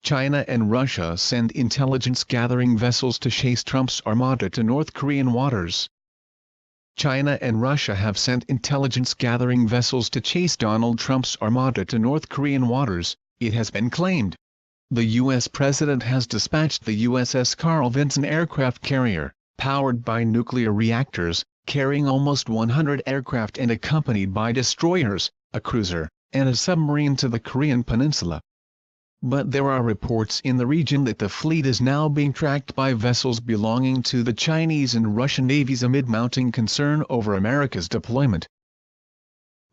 China and Russia send intelligence-gathering vessels to chase Trump's Armada to North Korean waters. China and Russia have sent intelligence-gathering vessels to chase Donald Trump's Armada to North Korean waters, it has been claimed. The U.S. president has dispatched the USS Carl Vinson aircraft carrier, powered by nuclear reactors, carrying almost 100 aircraft and accompanied by destroyers, a cruiser, and a submarine to the Korean peninsula. But there are reports in the region that the fleet is now being tracked by vessels belonging to the Chinese and Russian navies amid mounting concern over America's deployment.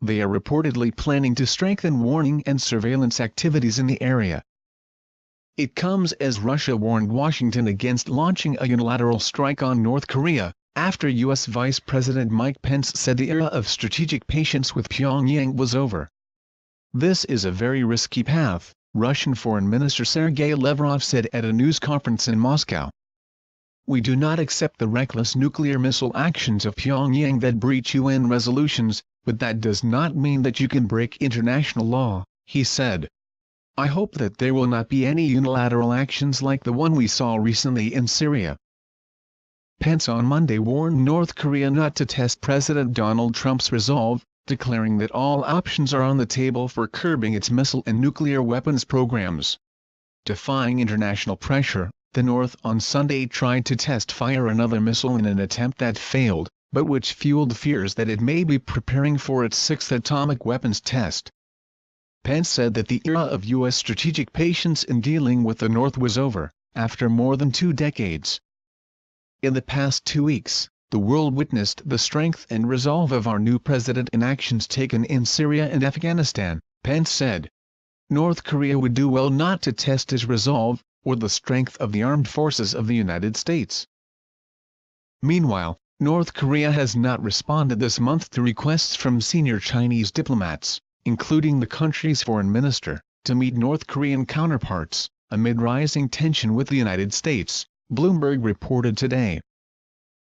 They are reportedly planning to strengthen warning and surveillance activities in the area. It comes as Russia warned Washington against launching a unilateral strike on North Korea, after U.S. Vice President Mike Pence said the era of strategic patience with Pyongyang was over. This is a very risky path, Russian Foreign Minister Sergei Lavrov said at a news conference in Moscow. We do not accept the reckless nuclear missile actions of Pyongyang that breach UN resolutions, but that does not mean that you can break international law, he said. I hope that there will not be any unilateral actions like the one we saw recently in Syria. Pence on Monday warned North Korea not to test President Donald Trump's resolve, declaring that all options are on the table for curbing its missile and nuclear weapons programs. Defying international pressure, the North on Sunday tried to fire another missile in an attempt that failed, but which fueled fears that it may be preparing for its sixth atomic weapons test. Pence said that the era of U.S. strategic patience in dealing with the North was over, after more than 2 decades. In the past 2 weeks, the world witnessed the strength and resolve of our new president in actions taken in Syria and Afghanistan, Pence said. North Korea would do well not to test his resolve, or the strength of the armed forces of the United States. Meanwhile, North Korea has not responded this month to requests from senior Chinese diplomats, including the country's foreign minister, to meet North Korean counterparts, amid rising tension with the United States, Bloomberg reported today.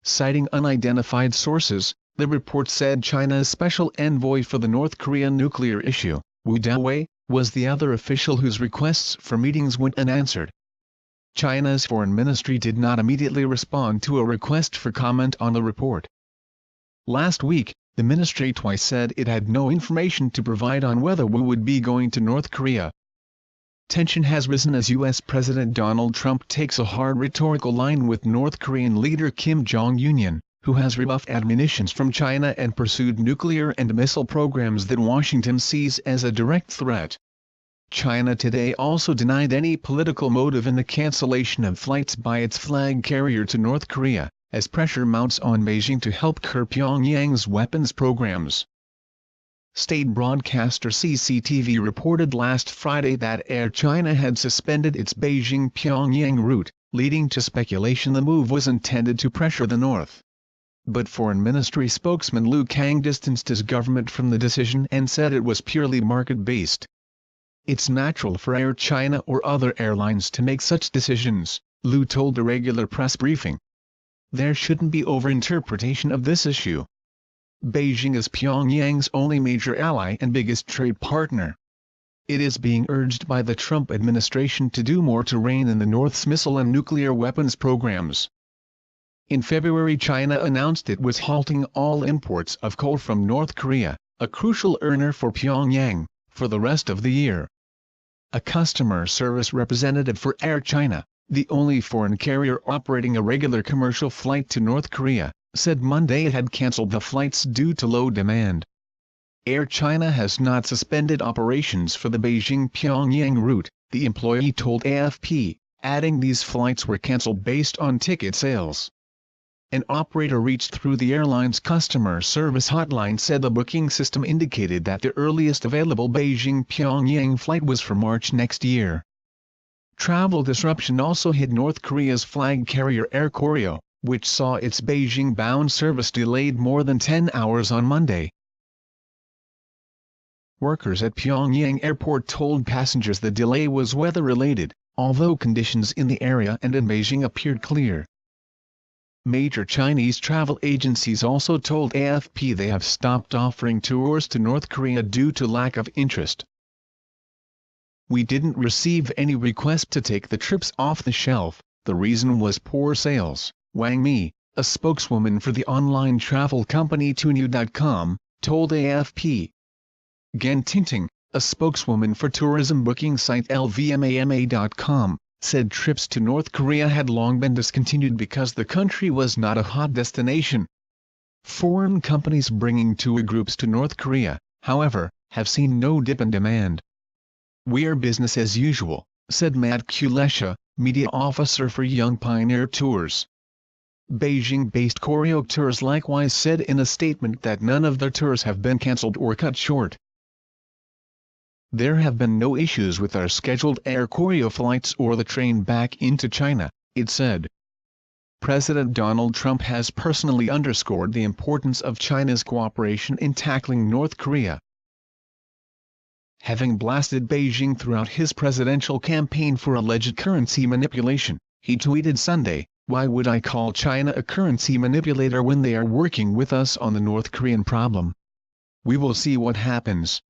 Citing unidentified sources, the report said China's special envoy for the North Korean nuclear issue, Wu Dawei, was the other official whose requests for meetings went unanswered. China's foreign ministry did not immediately respond to a request for comment on the report. Last week, the ministry twice said it had no information to provide on whether Wu would be going to North Korea. Tension has risen as U.S. President Donald Trump takes a hard rhetorical line with North Korean leader Kim Jong-un, who has rebuffed admonitions from China and pursued nuclear and missile programs that Washington sees as a direct threat. China today also denied any political motive in the cancellation of flights by its flag carrier to North Korea, as pressure mounts on Beijing to help curb Pyongyang's weapons programs. State broadcaster CCTV reported last Friday that Air China had suspended its Beijing-Pyongyang route, leading to speculation the move was intended to pressure the North. But Foreign Ministry spokesman Liu Kang distanced his government from the decision and said it was purely market-based. It's natural for Air China or other airlines to make such decisions, Liu told a regular press briefing. There shouldn't be overinterpretation of this issue. Beijing is Pyongyang's only major ally and biggest trade partner. It is being urged by the Trump administration to do more to rein in the North's missile and nuclear weapons programs. In February, China announced it was halting all imports of coal from North Korea, a crucial earner for Pyongyang, for the rest of the year. A customer service representative for Air China, the only foreign carrier operating a regular commercial flight to North Korea, said Monday it had cancelled the flights due to low demand. Air China has not suspended operations for the Beijing-Pyongyang route, the employee told AFP, adding these flights were cancelled based on ticket sales. An operator reached through the airline's customer service hotline said the booking system indicated that the earliest available Beijing-Pyongyang flight was for March next year. Travel disruption also hit North Korea's flag carrier Air Koryo, which saw its Beijing-bound service delayed more than 10 hours on Monday. Workers at Pyongyang Airport told passengers the delay was weather-related, although conditions in the area and in Beijing appeared clear. Major Chinese travel agencies also told AFP they have stopped offering tours to North Korea due to lack of interest. We didn't receive any request to take the trips off the shelf. The reason was poor sales, Wang Mi, a spokeswoman for the online travel company Tuniu.com, told AFP. Gen Tinting, a spokeswoman for tourism booking site LVMAMA.com, said trips to North Korea had long been discontinued because the country was not a hot destination. Foreign companies bringing tour groups to North Korea, however, have seen no dip in demand. "We're business as usual," said Matt Kulesha, media officer for Young Pioneer Tours. Beijing-based Koryo Tours likewise said in a statement that none of their tours have been cancelled or cut short. "There have been no issues with our scheduled Air Koryo flights or the train back into China," it said. President Donald Trump has personally underscored the importance of China's cooperation in tackling North Korea. Having blasted Beijing throughout his presidential campaign for alleged currency manipulation, he tweeted Sunday, "Why would I call China a currency manipulator when they are working with us on the North Korean problem? We will see what happens."